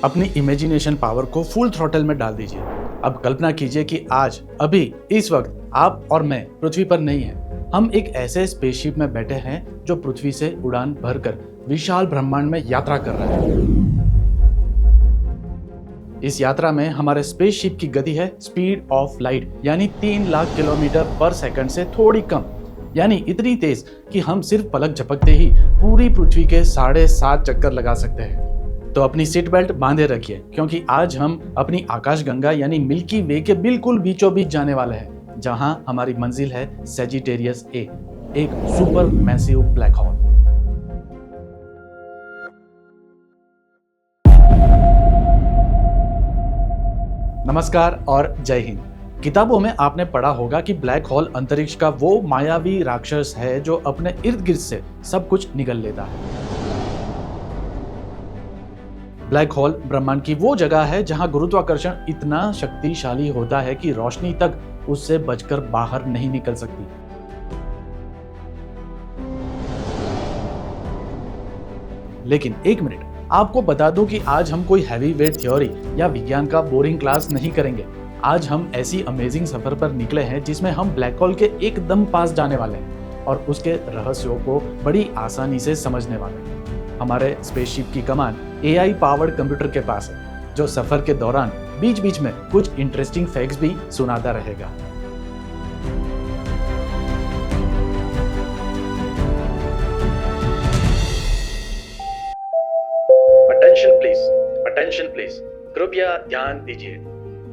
अपनी imagination power को full throttle में डाल दीजिए। अब कल्पना कीजिए कि आज अभी इस वक्त आप और मैं पृथ्वी पर नहीं हैं। हम एक ऐसे स्पेसशिप में बैठे हैं जो पृथ्वी से उड़ान भरकर विशाल ब्रह्मांड में यात्रा कर रहा है। इस यात्रा में हमारे स्पेसशिप की गति है स्पीड ऑफ लाइट, यानी 3 लाख किलोमीटर पर सेकंड से थोड़ी कम, यानी इतनी तेज कि हम सिर्फ पलक झपकते ही पूरी पृथ्वी के 7.5 चक्कर लगा सकते हैं। तो अपनी सीट बेल्ट बांधे रखिए, क्योंकि आज हम अपनी आकाशगंगा यानी मिल्की वे के बिल्कुल बीचों बीच जाने वाले हैं, जहां हमारी मंजिल है सेजिटेरियस ए, एक सुपर मैसिव ब्लैक होल। नमस्कार और जय हिंद। किताबों में आपने पढ़ा होगा कि ब्लैक होल अंतरिक्ष का वो मायावी राक्षस है जो अपने इर्द गिर्द से सब कुछ निगल लेता है। ब्लैक होल ब्रह्मांड की वो जगह है जहां गुरुत्वाकर्षण इतना शक्तिशाली होता है कि रोशनी तक उससे बचकर बाहर नहीं निकल सकती। लेकिन एक मिनट, आपको बता दूं कि आज हम कोई हैवी वेट थ्योरी या विज्ञान का बोरिंग क्लास नहीं करेंगे। आज हम ऐसी अमेजिंग सफर पर निकले हैं जिसमें हम ब्लैक होल के एकदम पास जाने वाले हैं और उसके रहस्यों को बड़ी आसानी से समझने वाले हैं। हमारे स्पेसशिप की कमान AI पावर्ड कंप्यूटर के पास है, जो सफर के दौरान बीच बीच में कुछ इंटरेस्टिंग फैक्ट्स भी सुनाता रहेगा। अटेंशन प्लीज, कृपया ध्यान दीजिए।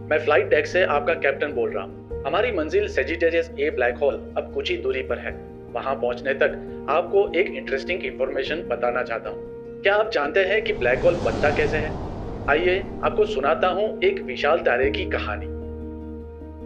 मैं फ्लाइट डेक से आपका कैप्टन बोल रहा हूँ। हमारी मंजिल सेजिटेरियस ए ब्लैक होल अब कुछ ही दूरी पर है। वहां पहुंचने तक आपको एक इंटरेस्टिंग इंफॉर्मेशन बताना चाहता हूँ। क्या आप जानते हैं कि ब्लैक होल बनता कैसे है? आइए आपको सुनाता हूँ एक विशाल तारे की कहानी।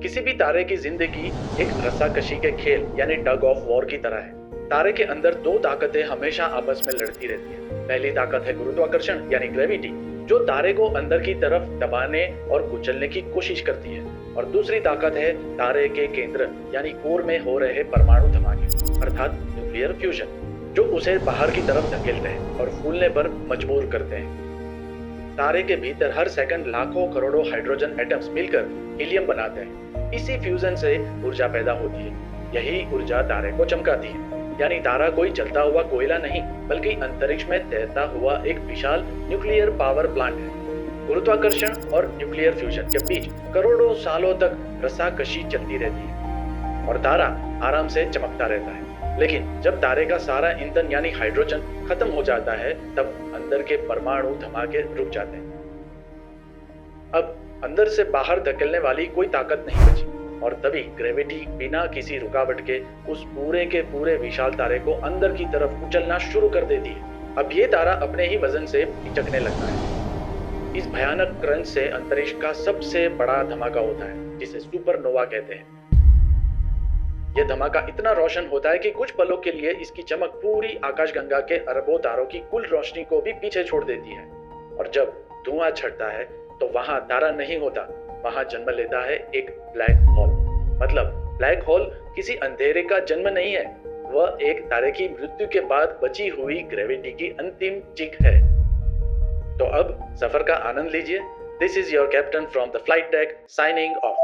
किसी भी तारे की जिंदगी एक रस्साकशी के खेल यानी टग ऑफ वॉर की तरह है। तारे के अंदर दो ताकतें हमेशा आपस में लड़ती रहती है। पहली ताकत है गुरुत्वाकर्षण यानी ग्रेविटी, जो तारे को अंदर की तरफ दबाने और कुचलने की कोशिश करती है, और दूसरी ताकत है तारे के केंद्र यानी कोर में हो रहे परमाणु धमाके अर्थात न्यूक्लियर फ्यूजन, जो उसे बाहर की तरफ धकेलते हैं और फूलने पर मजबूर करते हैं। तारे के भीतर हर सेकंड लाखों करोड़ों हाइड्रोजन एटम्स मिलकर हीलियम बनाते हैं। इसी फ्यूजन से ऊर्जा पैदा होती है। यही ऊर्जा तारे को चमकाती है। यानी तारा कोई जलता हुआ कोयला नहीं, बल्कि अंतरिक्ष में तैरता हुआ एक विशाल न्यूक्लियर पावर प्लांट है। गुरुत्वाकर्षण और न्यूक्लियर फ्यूजन के बीच करोड़ों सालों तक रस्साकशी चलती रहती है और तारा आराम से चमकता रहता है। लेकिन जब तारे का सारा ईंधन यानी हाइड्रोजन खत्म हो जाता है, तब अंदर के परमाणु धमाके रुक जाते हैं। अब अंदर से बाहर धकेलने वाली कोई ताकत नहीं बची, और तभी ग्रेविटी बिना किसी रुकावट के उस पूरे के पूरे विशाल तारे को अंदर की तरफ कुचलना शुरू कर देती है। अब ये तारा अपने ही वजन से पिचकने लगता है। इस भयानक क्रंच से अंतरिक्ष का सबसे बड़ा धमाका होता है, जिसे सुपरनोवा कहते हैं। यह धमाका इतना रोशन होता है कि कुछ पलों के लिए इसकी चमक पूरी आकाशगंगा के अरबों तारों की कुल रोशनी को भी पीछे छोड़ देती है। और जब धुआं छटता है तो वहां तारा नहीं होता, वहां जन्म लेता है एक ब्लैक होल। मतलब ब्लैक होल किसी अंधेरे का जन्म नहीं है, वह एक तारे की मृत्यु के बाद बची हुई ग्रेविटी की अंतिम चीख है। तो अब सफर का आनंद लीजिए। This is your captain from the flight deck signing off.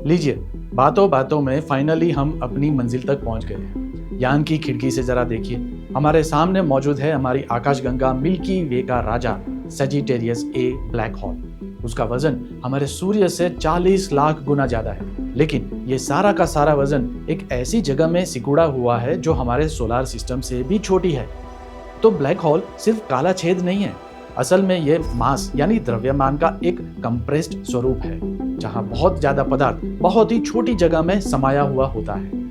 लीजिए, बातों बातों में फाइनली हम अपनी मंजिल तक पहुंच गए हैं। यान की खिड़की से जरा देखिए, हमारे सामने मौजूद है हमारी आकाशगंगा मिल्की वे का राजा सेजिटेरियस ए ब्लैक होल। उसका वजन हमारे सूर्य से 40 लाख गुना ज्यादा है। लेकिन ये सारा का सारा वजन एक ऐसी जगह में सिकुड़ा हुआ है जो हमारे सोलार सिस्टम से भी छोटी है। तो ब्लैक होल सिर्फ काला छेद नहीं है, असल में ये मास यानी द्रव्यमान का एक कंप्रेस्ड स्वरूप है, जहां बहुत ज्यादा पदार्थ बहुत ही छोटी जगह में समाया हुआ होता है।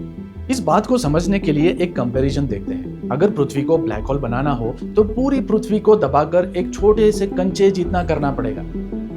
इस बात को समझने के लिए एक कंपैरिजन देखते हैं। अगर पृथ्वी को ब्लैक होल बनाना हो तो पूरी पृथ्वी को दबाकर एक छोटे से कंचे जितना करना पड़ेगा।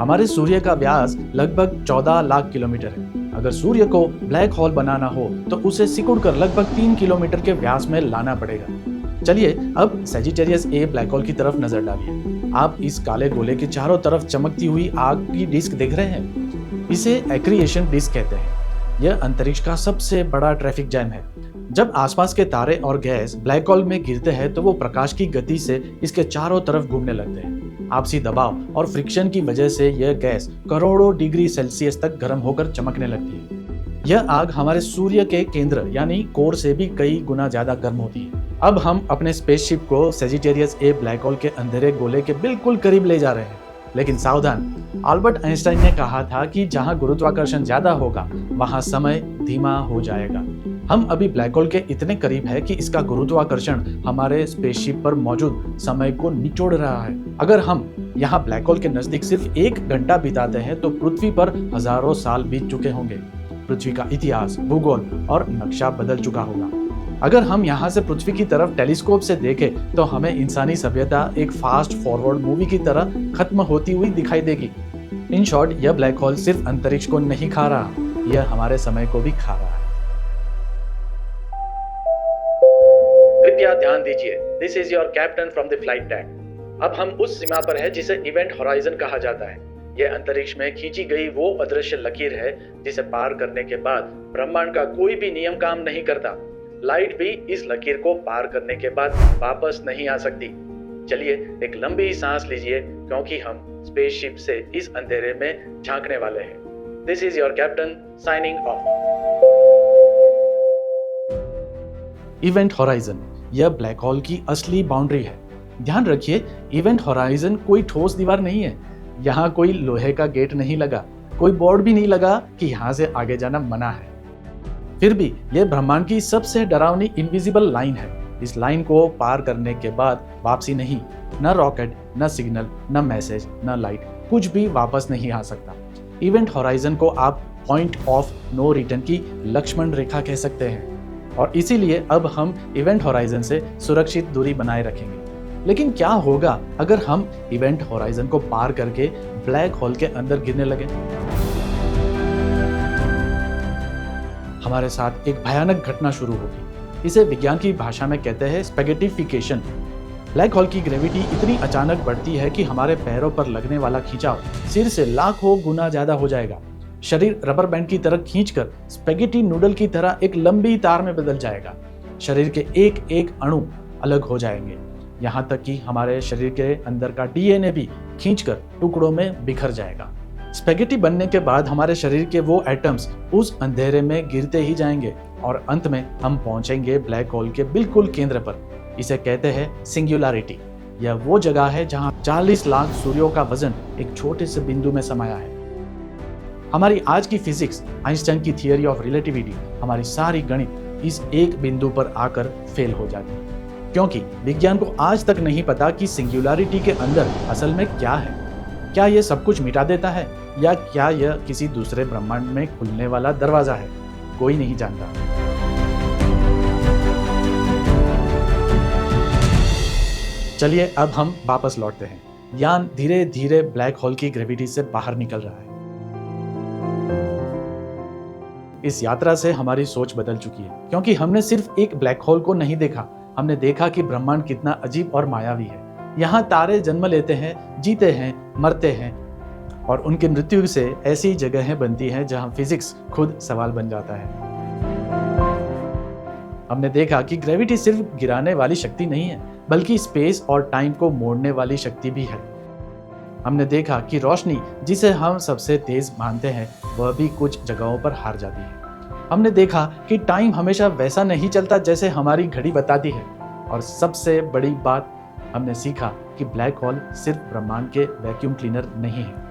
हमारे सूर्य का व्यास लगभग 14 लाख किलोमीटर है। अगर सूर्य को ब्लैक होल बनाना हो तो उसे सिकुड़कर लगभग 3 किलोमीटर के व्यास में लाना पड़ेगा। चलिए अब सेजिटेरियस ए ब्लैक होल की तरफ नजर डालिए। आप इस काले गोले के चारों तरफ चमकती हुई आग की डिस्क देख रहे हैं। इसे एक्रिएशन डिस्क कहते हैं। यह अंतरिक्ष का सबसे बड़ा ट्रैफिक जैम है। जब आसपास के तारे और गैस ब्लैक होल में गिरते हैं तो वो प्रकाश की गति से इसके चारों तरफ घूमने लगते हैं। आपसी दबाव और फ्रिक्शन की वजह से यह गैस करोड़ों डिग्री सेल्सियस तक गर्म होकर चमकने लगती है। यह आग हमारे सूर्य के केंद्र यानी कोर से भी कई गुना ज्यादा गर्म होती है। अब हम अपने स्पेसशिप को सेजिटेरियस ए ब्लैक होल के अंधेरे गोले के बिल्कुल करीब ले जा रहे हैं। लेकिन सावधान, अल्बर्ट आइंस्टाइन ने कहा था कि जहां गुरुत्वाकर्षण ज्यादा होगा वहां समय धीमा हो जाएगा। हम अभी ब्लैक होल के इतने करीब है कि इसका गुरुत्वाकर्षण हमारे स्पेसशिप पर मौजूद समय को निचोड़ रहा है। अगर हम यहाँ ब्लैक होल के नजदीक सिर्फ 1 घंटा बिताते हैं तो पृथ्वी पर हजारों साल बीत चुके होंगे। पृथ्वी का इतिहास, भूगोल और नक्शा बदल चुका होगा। अगर हम यहाँ से पृथ्वी की तरफ टेलीस्कोप से देखें तो हमें इंसानी सभ्यता एक फास्ट फॉरवर्ड मूवी की तरह खत्म होती हुई दिखाई देगी। इन शॉर्ट, यह ब्लैक होल सिर्फ अंतरिक्ष को नहीं खा रहा, यह हमारे समय को भी खा रहा है। कृपया ध्यान दीजिए, this is your captain from the flight deck. अब हम उस सीमा पर है जिसे इवेंट होराइजन कहा जाता है। यह अंतरिक्ष में खींची गई वो अदृश्य लकीर है जिसे पार करने के बाद ब्रह्मांड का कोई भी नियम काम नहीं करता। लाइट भी इस लकीर को पार करने के बाद वापस नहीं आ सकती। चलिए एक लंबी सांस लीजिए क्योंकि हम स्पेसशिप से इस अंधेरे में झांकने वाले हैं। This is your captain signing off. Event horizon, यह ब्लैक होल की असली बाउंड्री है। ध्यान रखिए, इवेंट होराइजन कोई ठोस दीवार नहीं है। यहाँ कोई लोहे का गेट नहीं लगा, कोई बोर्ड भी नहीं लगा कि यहाँ से आगे जाना मना है। फिर भी यह ब्रह्मांड की सबसे डरावनी इनविजिबल लाइन है। इस लाइन को पार करने के बाद वापसी नहीं, न रॉकेट, न सिग्नल, न मैसेज, न लाइट, कुछ भी वापस नहीं आ सकता। इवेंट होराइजन को आप पॉइंट ऑफ नो रिटर्न की लक्ष्मण रेखा कह सकते हैं और इसीलिए अब हम इवेंट होराइजन से सुरक्षित दूरी बनाए रखेंगे। लेकिन क्या होगा अगर हम इवेंट होराइजन को पार करके ब्लैक होल के अंदर गिरने लगे? हमारे साथ एक भयानक घटना शुरू होगी। इसे विज्ञान की भाषा में कहते हैं स्पेगेटिफिकेशन। ब्लैक होल की ग्रेविटी इतनी अचानक बढ़ती है कि हमारे पैरों पर लगने वाला खिंचाव सिर से लाखों गुना ज्यादा हो जाएगा। शरीर रबर बैंड की तरह खींचकर स्पेगेटी नूडल की तरह एक लंबी तार में बदल जाएगा। शरीर के एक एक अणु अलग हो जाएंगे, यहाँ तक कि हमारे शरीर के अंदर का डीएनए भी खींचकर टुकड़ों में बिखर जाएगा। स्पेगेटी बनने के बाद हमारे शरीर के वो एटम्स उस अंधेरे में गिरते ही जाएंगे और अंत में हम पहुंचेंगे ब्लैक होल के बिल्कुल केंद्र पर। इसे कहते हैं सिंगुलैरिटी। यह वो जगह है जहां 40 लाख सूर्यों का वजन एक छोटे से बिंदु में समाया है। हमारी आज की फिजिक्स, आइंस्टाइन की थियरी ऑफ रिलेटिविटी, हमारी सारी गणित इस एक बिंदु पर आकर फेल हो जाती है, क्योंकि विज्ञान को आज तक नहीं पता कि सिंगुलैरिटी के अंदर असल में क्या है। क्या यह सब कुछ मिटा देता है या क्या यह किसी दूसरे ब्रह्मांड में खुलने वाला दरवाजा है? कोई नहीं जानता। चलिए अब हम वापस लौटते हैं। यान धीरे धीरे ब्लैक होल की ग्रेविटी से बाहर निकल रहा है। इस यात्रा से हमारी सोच बदल चुकी है, क्योंकि हमने सिर्फ एक ब्लैक होल को नहीं देखा, हमने देखा कि ब्रह्मांड कितना अजीब और मायावी है। यहाँ तारे जन्म लेते हैं, जीते हैं, मरते हैं और उनकी मृत्यु से ऐसी जगहें बनती हैं जहाँ फिजिक्स खुद सवाल बन जाता है। हमने देखा कि ग्रेविटी सिर्फ गिराने वाली शक्ति नहीं है, बल्कि स्पेस और टाइम को मोड़ने वाली शक्ति भी है। हमने देखा कि रोशनी, जिसे हम सबसे तेज मानते हैं, वह भी कुछ जगहों पर हार जाती है। हमने देखा कि टाइम हमेशा वैसा नहीं चलता जैसे हमारी घड़ी बताती है। और सबसे बड़ी बात, हमने सीखा कि ब्लैक होल सिर्फ ब्रह्मांड के वैक्यूम क्लीनर नहीं है।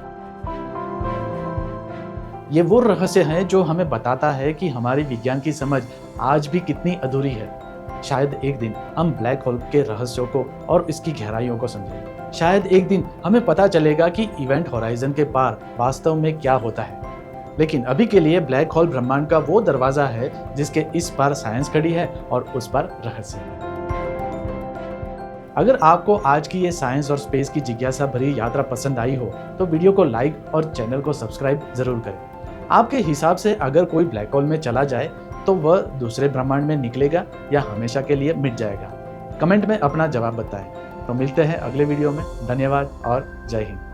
ये वो रहस्य है जो हमें बताता है कि हमारी विज्ञान की समझ आज भी कितनी अधूरी है। शायद एक दिन हम ब्लैक होल के रहस्यों को और इसकी गहराइयों को समझेंगे। शायद एक दिन हमें पता चलेगा कि इवेंट होराइजन के पार वास्तव में क्या होता है। लेकिन अभी के लिए ब्लैक होल ब्रह्मांड का वो दरवाजा है जिसके इस पार साइंस खड़ी है और उस पार रहस्य है। अगर आपको आज की ये साइंस और स्पेस की जिज्ञासा भरी यात्रा पसंद आई हो तो वीडियो को लाइक और चैनल को सब्सक्राइब जरूर करें। आपके हिसाब से अगर कोई ब्लैक होल में चला जाए तो वह दूसरे ब्रह्मांड में निकलेगा या हमेशा के लिए मिट जाएगा? कमेंट में अपना जवाब बताएं। तो मिलते हैं अगले वीडियो में। धन्यवाद और जय हिंद।